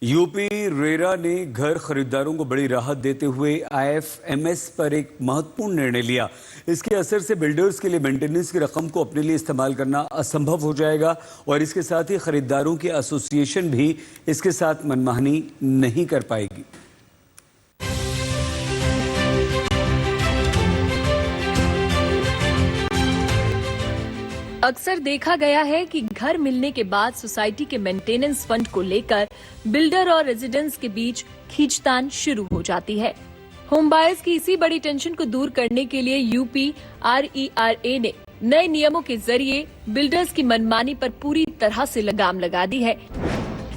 UP RERA ने घर खरीदारों को बड़ी राहत देते हुए आईएफएमएस पर एक महत्वपूर्ण निर्णय लिया। इसके असर से बिल्डर्स के लिए मेंटेनेंस की रकम को अपने लिए इस्तेमाल करना असंभव हो जाएगा और इसके साथ ही खरीदारों की एसोसिएशन भी इसके साथ मनमानी नहीं कर पाएगी। अक्सर देखा गया है कि घर मिलने के बाद सोसाइटी के मेंटेनेंस फंड को लेकर बिल्डर और रेजिडेंट्स के बीच खींचतान शुरू हो जाती है। होम बायर्स की इसी बड़ी टेंशन को दूर करने के लिए यूपी RERA ने नए नियमों के जरिए बिल्डर्स की मनमानी पर पूरी तरह से लगाम लगा दी है।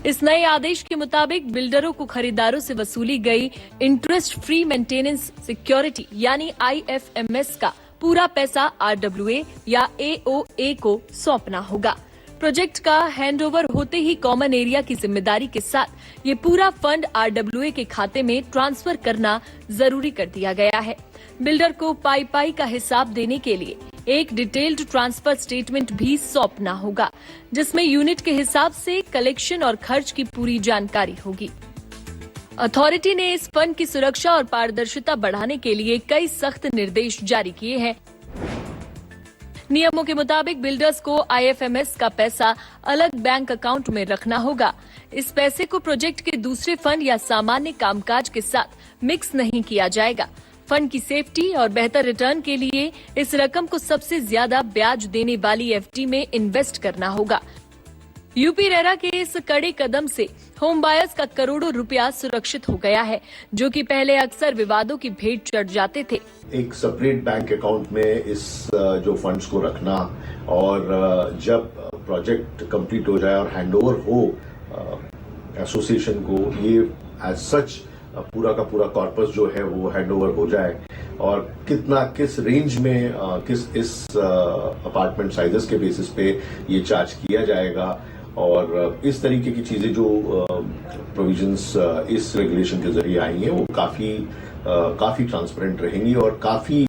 इस नए आदेश के मुताबिक बिल्डरों को खरीदारों से वसूली गई इंटरेस्ट फ्री मेंटेनेंस सिक्योरिटी यानी IFMS का पूरा पैसा RWA या AOA को सौंपना होगा। प्रोजेक्ट का हैंडओवर होते ही कॉमन एरिया की जिम्मेदारी के साथ ये पूरा फंड RWA के खाते में ट्रांसफर करना जरूरी कर दिया गया है। बिल्डर को पाई का हिसाब देने के लिए एक डिटेल्ड ट्रांसफर स्टेटमेंट भी सौंपना होगा, जिसमें यूनिट के हिसाब से कलेक्शन और खर्च की पूरी जानकारी होगी। अथॉरिटी ने इस फंड की सुरक्षा और पारदर्शिता बढ़ाने के लिए कई सख्त निर्देश जारी किए हैं। नियमों के मुताबिक बिल्डर्स को IFMS का पैसा अलग बैंक अकाउंट में रखना होगा। इस पैसे को प्रोजेक्ट के दूसरे फंड या सामान्य कामकाज के साथ मिक्स नहीं किया जाएगा। फंड की सेफ्टी और बेहतर रिटर्न के लिए इस रकम को सबसे ज्यादा ब्याज देने वाली FD में इन्वेस्ट करना होगा। यूपी रेरा के इस कड़े कदम से होम बायर्स का करोड़ों रुपया सुरक्षित हो गया है, जो कि पहले अक्सर विवादों की भेंट चढ़ जाते थे। एक सेपरेट बैंक अकाउंट में इस जो फंड्स को रखना और जब प्रोजेक्ट कंप्लीट हो जाए और हैंडओवर हो एसोसिएशन को, ये एज सच पूरा का पूरा कॉर्पस जो है वो हैंडओवर हो जाए और किस रेंज में इस अपार्टमेंट साइजेस के बेसिस पे ये चार्ज किया जाएगा और इस तरीके की चीजें जो प्रोविजंस इस रेगुलेशन के जरिए आई हैं वो काफी ट्रांसपेरेंट रहेंगी और काफी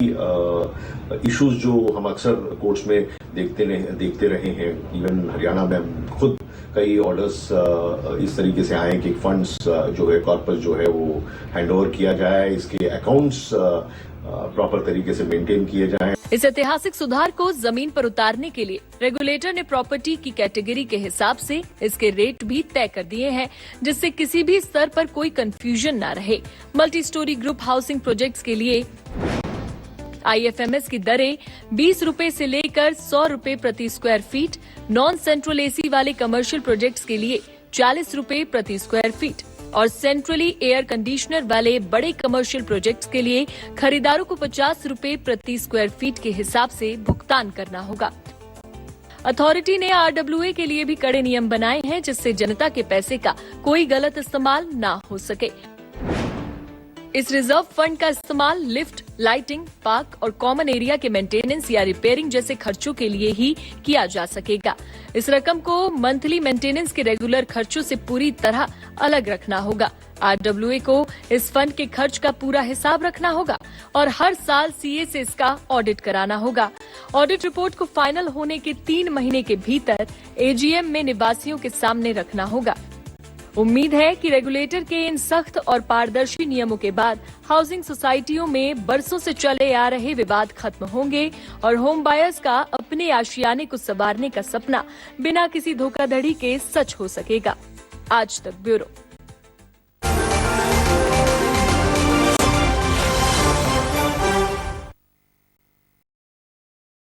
इश्यूज जो हम अक्सर कोर्ट्स में देखते रहे हैं। इवन हरियाणा में खुद कई ऑर्डर्स इस तरीके से आए कि फंड्स जो है कॉर्पस जो है वो हैंडओवर किया जाए, इसके अकाउंट्स प्रॉपर तरीके से मेंटेन किए जाएं। इस ऐतिहासिक सुधार को जमीन पर उतारने के लिए रेगुलेटर ने प्रॉपर्टी की कैटेगरी के हिसाब से इसके रेट भी तय कर दिए हैं, जिससे किसी भी स्तर पर कोई कंफ्यूजन न रहे। Multi storey group housing projects के लिए IFMS की दरें 20 रुपए से लेकर 100 रुपए प्रति square feet, non central AC वाले कमर्शियल प्रोजेक्ट्स के लिए 40 रुपए प्रति स्क्वायर फीट और सेंट्रली एयर कंडीशनर वाले बड़े कमर्शियल प्रोजेक्ट्स के लिए खरीदारों को 50 रुपए प्रति स्क्वायर फीट के हिसाब से भुगतान करना होगा। अथॉरिटी ने RWA के लिए भी कड़े नियम बनाए हैं, जिससे जनता के पैसे का कोई गलत इस्तेमाल ना हो सके। इस रिजर्व फंड का इस्तेमाल लिफ्ट, लाइटिंग, पार्क और कॉमन एरिया के मेंटेनेंस या रिपेयरिंग जैसे खर्चों के लिए ही किया जा सकेगा। इस रकम को मंथली मेंटेनेंस के रेगुलर खर्चों से पूरी तरह अलग रखना होगा। RWA को इस फंड के खर्च का पूरा हिसाब रखना होगा और हर साल CA से इसका ऑडिट कराना होगा। ऑडिट रिपोर्ट को फाइनल होने के 3 महीने के भीतर AGM में निवासियों के सामने रखना होगा। उम्मीद है कि रेगुलेटर के इन सख्त और पारदर्शी नियमों के बाद हाउसिंग सोसाइटियों में बरसों से चले आ रहे विवाद खत्म होंगे और होम बायर्स का अपने आशियाने को संवारने का सपना बिना किसी धोखाधड़ी के सच हो सकेगा। आज तक ब्यूरो।